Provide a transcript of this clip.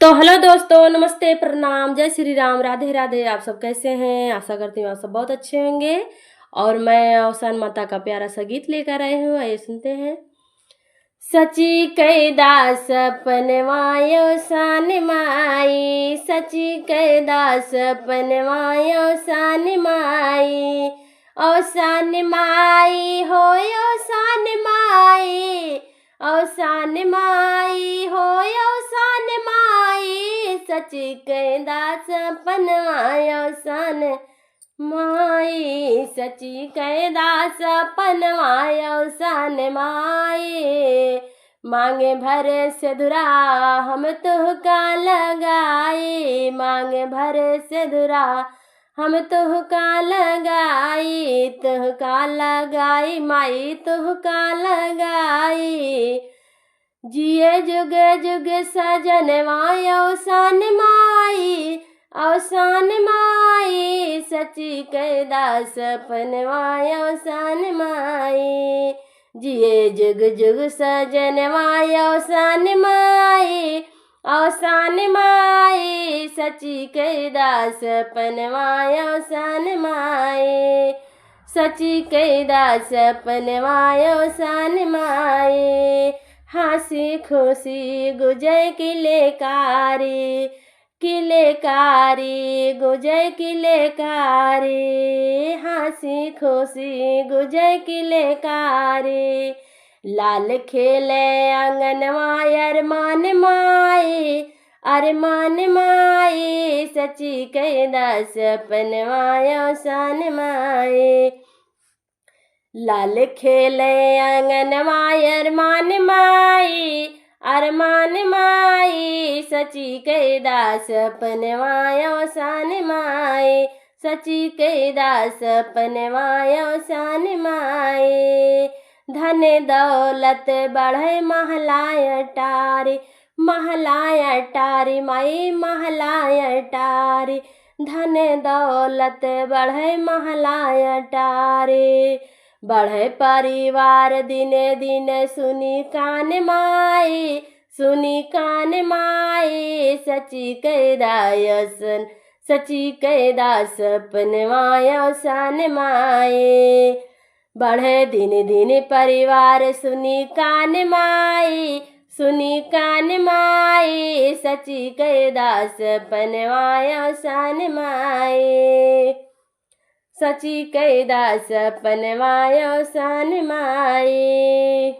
तो हेलो दोस्तों, नमस्ते, प्रणाम, जय श्री राम, राधे राधे। आप सब कैसे हैं? आशा करती हूँ आप सब बहुत अच्छे होंगे। और मैं अवसान माता का प्यारा सा गीत लेकर आई हूँ, आइए सुनते हैं। सची कैदास पनवायो सान माई, सची कैदास पनवायो सान माई, ओ सान माई हो, ओ सान माई, ओ सान माई हो, ओ सान माई, सची कैदास पनवायो सान माई, सची कैदास पनवायो सान माई, मांगे भरे से धुरा हम तुहका लगाई, मांगे भरे से धुरा हम तुहका लगाई, तुहका लगाई माई, तुहका लगाई, जिए जुग जुग सजनवायो सान माई, अवसान माई, सची कैदास पनवायो सान माई, जिए जुग जुग सजनवायो सान माई, अवसान माई, सची कैदास पनवायो सान माई, सची कैदास पनवायो सान माई, हंसी खुशी गुजर किलेकारी, किलेकारी गुजर किलेकारी, हंसी खुशी गुजर किलेकारी, लाल खेले आंगनवा अरमान माई, अरमान माई, सची कैदास पनवायो सान माई, लाल खेले आंगनवा अरमान माई, अरमान माई, सची कैदास पनवायो सान माई, सची कैदास पनवायो सान माई, धन दौलत बढ़े महलाय अटारी, महलाय अटारी माई, महलाय अटारी, धन दौलत बढ़े महलाय अटारी, बढ़े परिवार दिने दिने सुनी कान माई, सुनी कान माई, सची कैदासन, सची कैदास पनवायो सान माई, बढ़े दिन दिन परिवार सुनी कान माई, सुनी कान माई, सची कैदास पनवायो सान माई, सची कैदास पनवायो सान माई।